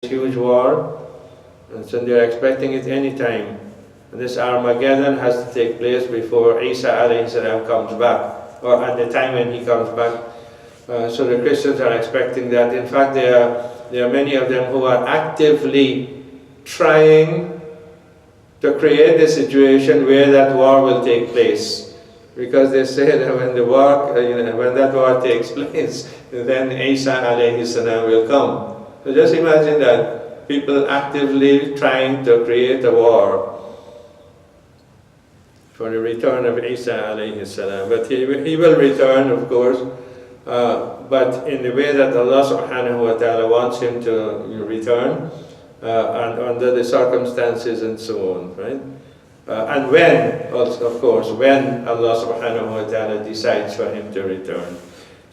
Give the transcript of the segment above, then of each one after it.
huge war, and so they're expecting it any time. And this Armageddon has to take place before Isa alayhi salam comes back, or at the time when he comes back. So the Christians are expecting that. In fact, there are many of them who are actively trying to create a situation where that war will take place, because they say that when the war, when that war takes place, then Isa alayhi salam will come. So just imagine that, people actively trying to create a war for the return of Isa alayhi salam. But he will return, of course, but in the way that Allah subhanahu wa ta'ala wants him to return, and under the circumstances and so on, right? And when, also, of course, when Allah subhanahu wa ta'ala decides for him to return.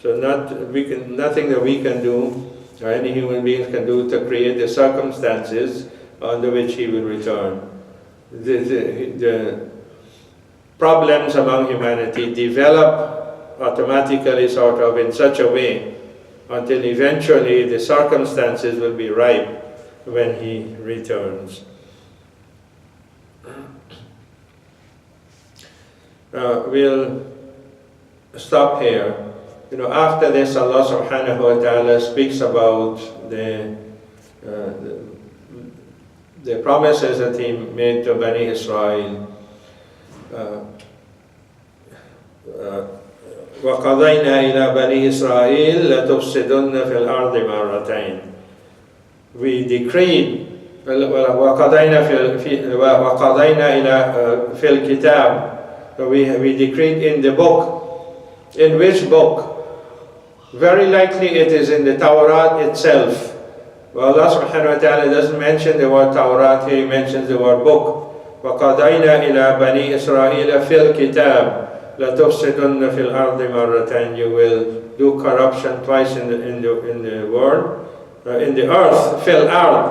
So nothing that we can do, or any human beings can do, to create the circumstances under which he will return. The problems among humanity develop automatically, sort of, in such a way, until eventually the circumstances will be ripe when he returns. We'll stop here. After this, Allah subhanahu wa ta'ala speaks about the promises that he made to Bani Israel. وَقَضَيْنَا إِلَى بَنِي إِسْرَائِيلَ لَتُفْسِدُنَّ فِي الْأَرْضِ مَرَّتَيْنِ. We decreed, وَقَضَيْنَا إِلَى فِي الْكِتَابِ. We decreed in the book. In which book? Very likely it is in the Torah itself. Well, Allah subhanahu wa ta'ala doesn't mention the word Torah here, he mentions the word book. وَقَضَيْنَا إِلَى بَنِي إِسْرَائِيلَ فِي الْكِتَابِ لَتُفْسِدُنَّ فِي الْأَرْضِ مَرَّتَيْنِ. You will do corruption twice in the world, in the earth, فِي الْأَرْضِ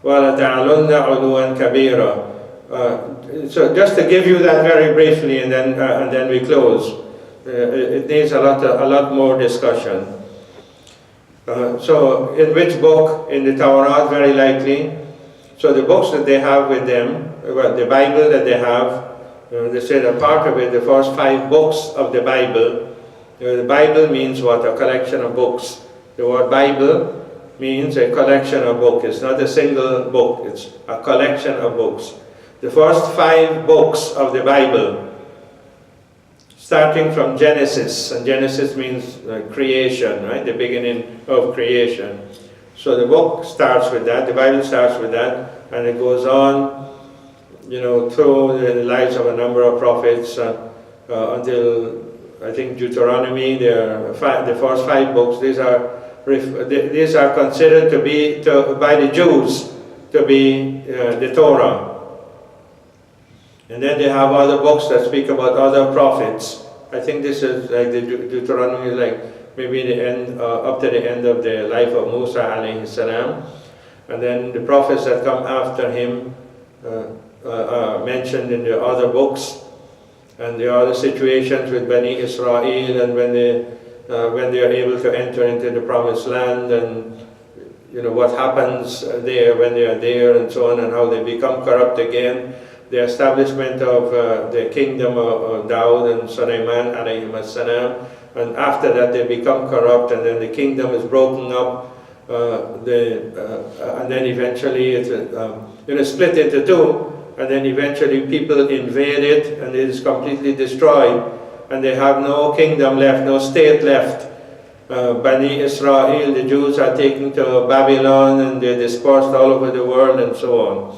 وَلَتَعْلُنَّ عُلُوًا كَبِيرًا. So just to give you that very briefly, and then we close. It needs a lot more discussion. So in which book? In the Torah, very likely. So the books that they have with them, the Bible that they have, they say a part of it, the first 5 books of the Bible. The Bible means what? A collection of books. The word Bible means a collection of books. It's not a single book, it's a collection of books. The first 5 books of the Bible, starting from Genesis, and Genesis means creation, right? The beginning of creation. So the book starts with that, the Bible starts with that, and it goes on, through the lives of a number of prophets until, I think, Deuteronomy. The first 5 books. These are considered to be, by the Jews, to be the Torah. And then they have other books that speak about other prophets. I think this is like the Deuteronomy, like maybe the end, up to the end of the life of Musa alayhi salam. And then the prophets that come after him are mentioned in the other books. And there are other situations with Bani Israel, and when they are able to enter into the promised land, and what happens there when they are there, and so on, and how they become corrupt again. The establishment of the kingdom of Daud and Sulaiman alayhim as-salam, and after that they become corrupt, and then the kingdom is broken up, and then eventually it's split into 2, and then eventually people invade it, and it is completely destroyed, and they have no kingdom left, no state left. Bani Israel, the Jews, are taken to Babylon, and they're dispersed all over the world, and so on.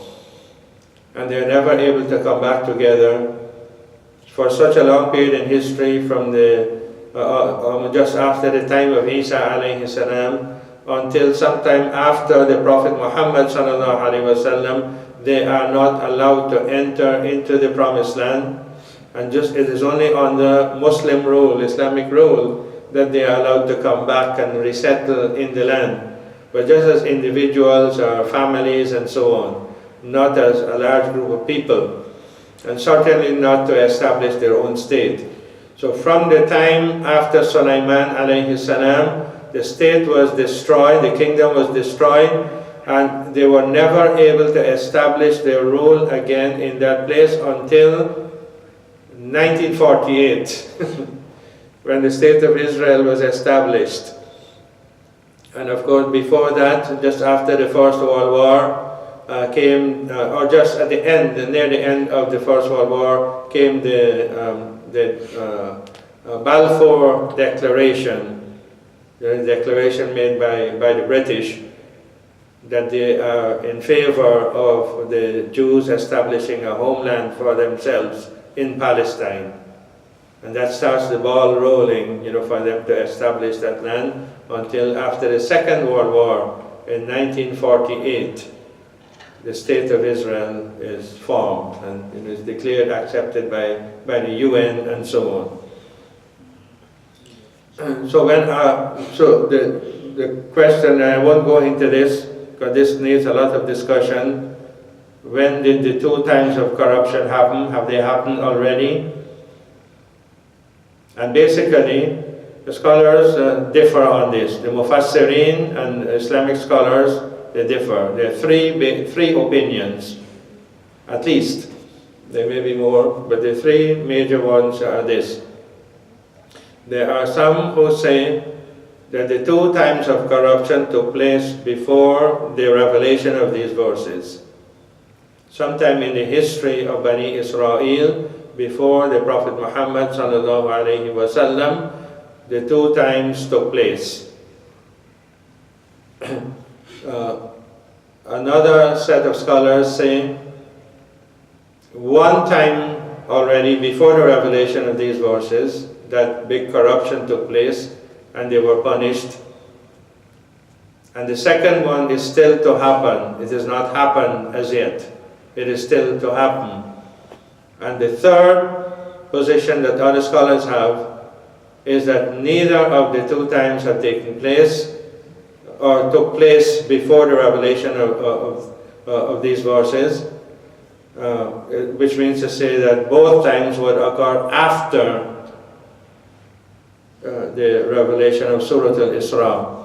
And they're never able to come back together for such a long period in history, from just after the time of Isa alayhi salam until sometime after the Prophet Muhammad sallallahu alaihi wasallam. They are not allowed to enter into the promised land, and it is only under Muslim rule, Islamic rule, that they are allowed to come back and resettle in the land. But just as individuals or families and so on, not as a large group of people, and certainly not to establish their own state. So from the time after Sulaiman alayhi salam, the state was destroyed, the kingdom was destroyed, and they were never able to establish their rule again in that place until 1948, when the State of Israel was established. And of course, before that, just after the First World War came, or just at the end, near the end of the First World War, came the Balfour Declaration, the declaration made by the British, that they are in favor of the Jews establishing a homeland for themselves in Palestine. And that starts the ball rolling, for them to establish that land until after the Second World War in 1948, the State of Israel is formed and is declared accepted by the UN and so on. So the question, I won't go into this because this needs a lot of discussion. When did the 2 times of corruption happen? Have they happened already? And basically, the scholars differ on this. The Mufassirin and Islamic scholars, they differ. There are three opinions, at least. There may be more, but the 3 major ones are this. There are some who say that the 2 times of corruption took place before the revelation of these verses. Sometime in the history of Bani Israel, before the Prophet Muhammad sallallahu alaihi wasallam, the 2 times took place. Another set of scholars say 1 time already before the revelation of these verses, that big corruption took place and they were punished. And the second one is still to happen. It has not happened as yet. It is still to happen. And the third position that other scholars have is that neither of the 2 times have taken place or took place before the revelation of these verses, which means to say that both times would occur after the revelation of Surah Al-Isra.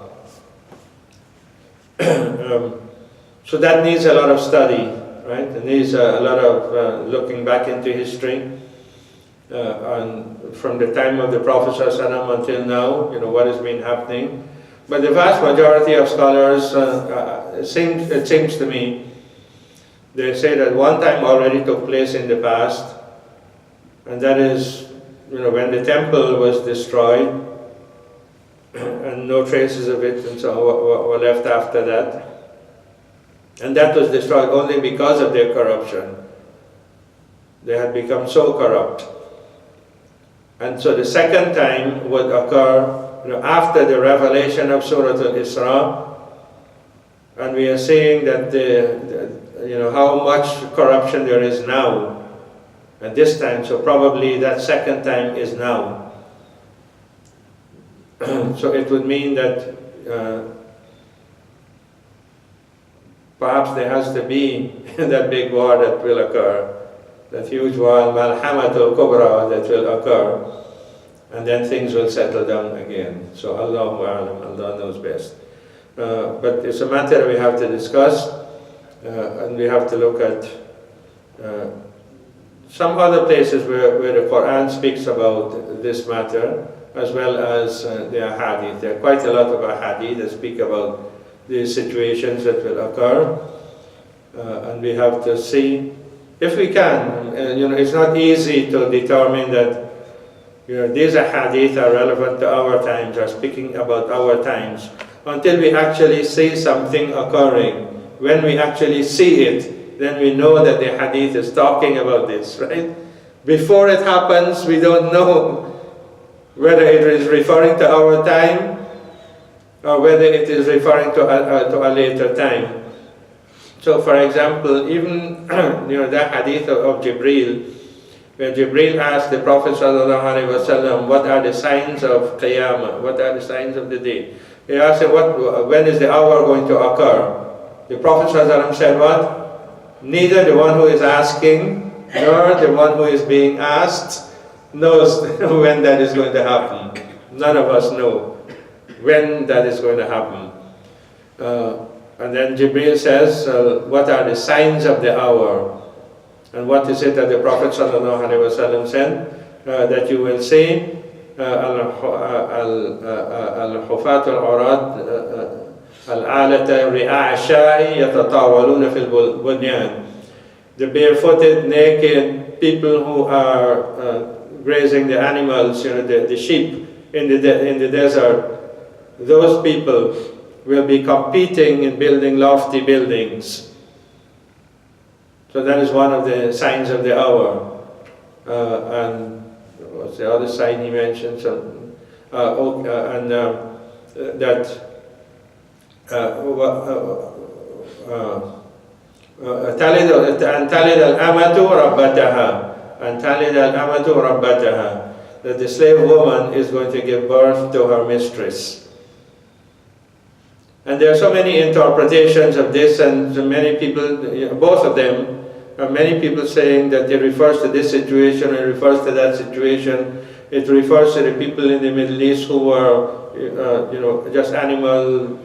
So that needs a lot of study, right? It needs a lot of looking back into history, and from the time of the Prophet ﷺ until now, what has been happening. But the vast majority of scholars, it seems to me, they say that 1 time already took place in the past, and that is, when the temple was destroyed, and no traces of it and so on were left after that. And that was destroyed only because of their corruption. They had become so corrupt. And so the second time would occur after the revelation of Surah Al-Isra, and we are seeing that how much corruption there is now at this time, so probably that second time is now. So it would mean that perhaps there has to be that big war that will occur, that huge war, Malhamatul Kubra, that will occur, and then things will settle down again. So Allahu A'lam, Allah knows best. But it's a matter we have to discuss, and we have to look at some other places where the Quran speaks about this matter, as well as the ahadith. There are quite a lot of ahadith that speak about these situations that will occur, and we have to see if we can. It's not easy to determine that these ahadith are relevant to our times, are speaking about our times, until we actually see something occurring. When we actually see it, then we know that the hadith is talking about this, right? Before it happens, we don't know whether it is referring to our time or whether it is referring to a later time. So, for example, even the hadith of Jibreel, where Jibreel asked the Prophet ﷺ, what are the signs of Qiyamah? What are the signs of the day? He asked him, when is the hour going to occur? The Prophet ﷺ said what? Neither the one who is asking nor the one who is being asked knows when that is going to happen. None of us know when that is going to happen. And then Jibril says, what are the signs of the hour? And what is it that the Prophet ﷺ said? That you will see al-hufat al-urad al-alata ri'a ash-sha'i yatatawaluna fil bunyan. The barefooted, naked people who are grazing the animals, the sheep in the desert, those people will be competing in building lofty buildings. So that is one of the signs of the hour. And what's the other sign he mentioned? That تلد الأمة ربتها, that the slave woman is going to give birth to her mistress. And there are so many interpretations of this, and so many people, both of them, many people saying that it refers to this situation, it refers to that situation, it refers to the people in the Middle East who were, just animal,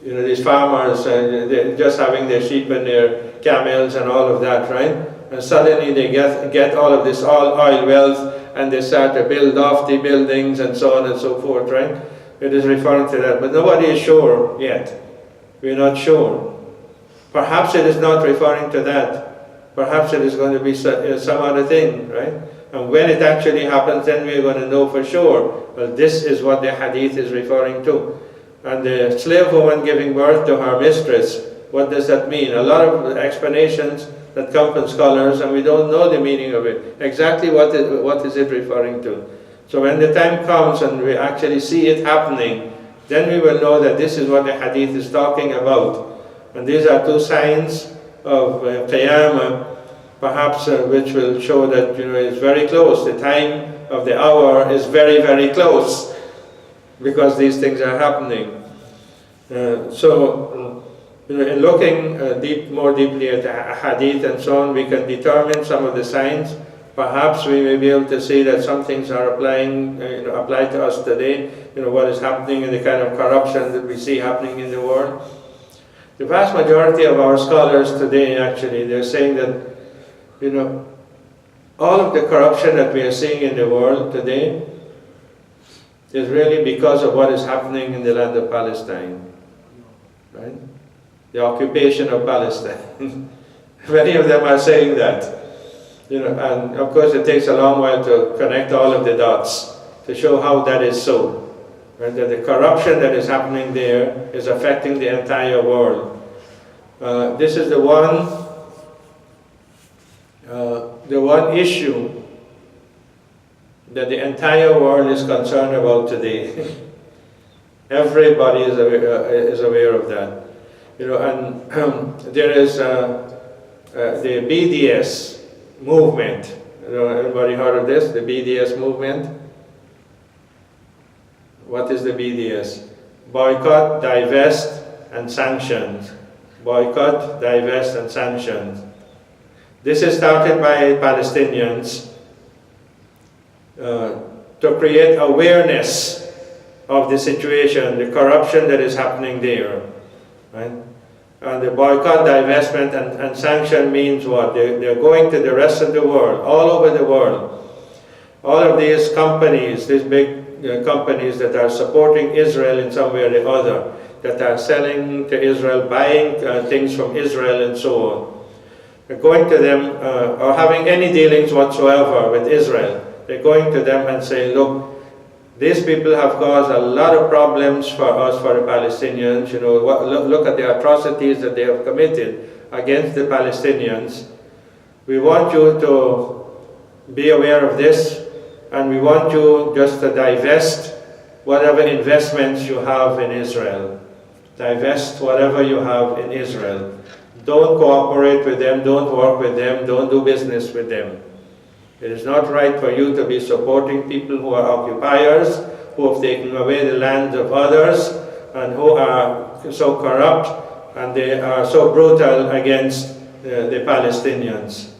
these farmers, just having their sheep and their camels and all of that, right? And suddenly they get all of this oil wealth, and they start to build lofty buildings and so on and so forth, right? It is referring to that, but nobody is sure yet. We're not sure. Perhaps it is not referring to that. Perhaps it is going to be some other thing, right? And when it actually happens, then we're going to know for sure. Well, this is what the hadith is referring to. And the slave woman giving birth to her mistress, what does that mean? A lot of explanations that come from scholars, and we don't know the meaning of it. Exactly what is it referring to? So when the time comes and we actually see it happening, then we will know that this is what the hadith is talking about. And these are two signs of Qiyamah, perhaps which will show that it's very close. The time of the hour is very, very close, because these things are happening. In looking more deeply at the hadith and so on, we can determine some of the signs. Perhaps we may be able to see that some things are applied to us today. What is happening and the kind of corruption that we see happening in the world. The vast majority of our scholars today, actually, they're saying that, all of the corruption that we are seeing in the world today is really because of what is happening in the land of Palestine, right? The occupation of Palestine. Many of them are saying that, and of course it takes a long while to connect all of the dots to show how that is so. Right? That the corruption that is happening there is affecting the entire world. This is the one issue that the entire world is concerned about today. Everybody is aware of that. And there is the BDS movement. Everybody heard of this? The BDS movement? What is the BDS? Boycott, divest, and sanctions. Boycott, divest, and sanctions. This is started by Palestinians to create awareness of the situation, the corruption that is happening there. Right? And the boycott, divestment, and sanction means what? They're going to the rest of the world, all over the world. All of these companies, these big companies that are supporting Israel in some way or the other, that are selling to Israel, buying things from Israel and so on. They're going to them, or having any dealings whatsoever with Israel. They're going to them and saying, look, these people have caused a lot of problems for us, for the Palestinians. Look at the atrocities that they have committed against the Palestinians. We want you to be aware of this, and we want you just to divest whatever investments you have in Israel. Divest whatever you have in Israel. Don't cooperate with them, don't work with them, don't do business with them. It is not right for you to be supporting people who are occupiers, who have taken away the land of others, and who are so corrupt, and they are so brutal against the Palestinians.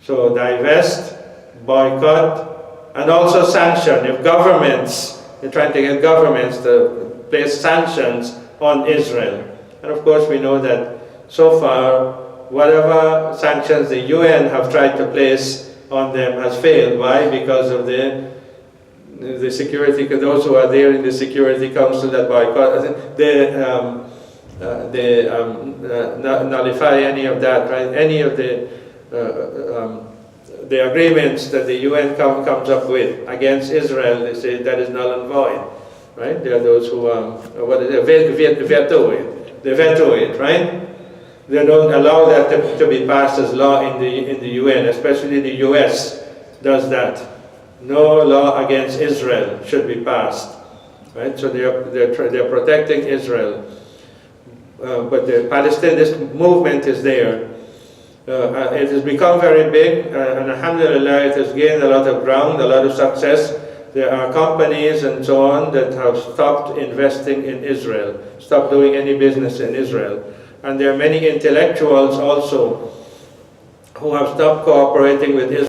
So divest, boycott, and also sanction. If governments, you're trying to get governments to place sanctions on Israel. And of course we know that so far, whatever sanctions the UN have tried to place on them has failed. Why? Because of the security, those who are there in the Security Council that boycott, they nullify any of that, right? Any of the agreements that the UN comes up with against Israel, they say that is null and void, right? There are those who veto it. They veto it, right? They don't allow that to be passed as law in the UN, especially the US does that. No law against Israel should be passed, right? So they're protecting Israel, but the Palestinian movement is there. It has become very big, and alhamdulillah, it has gained a lot of ground, a lot of success. There are companies and so on that have stopped investing in Israel, stopped doing any business in Israel. And there are many intellectuals also who have stopped cooperating with Israel.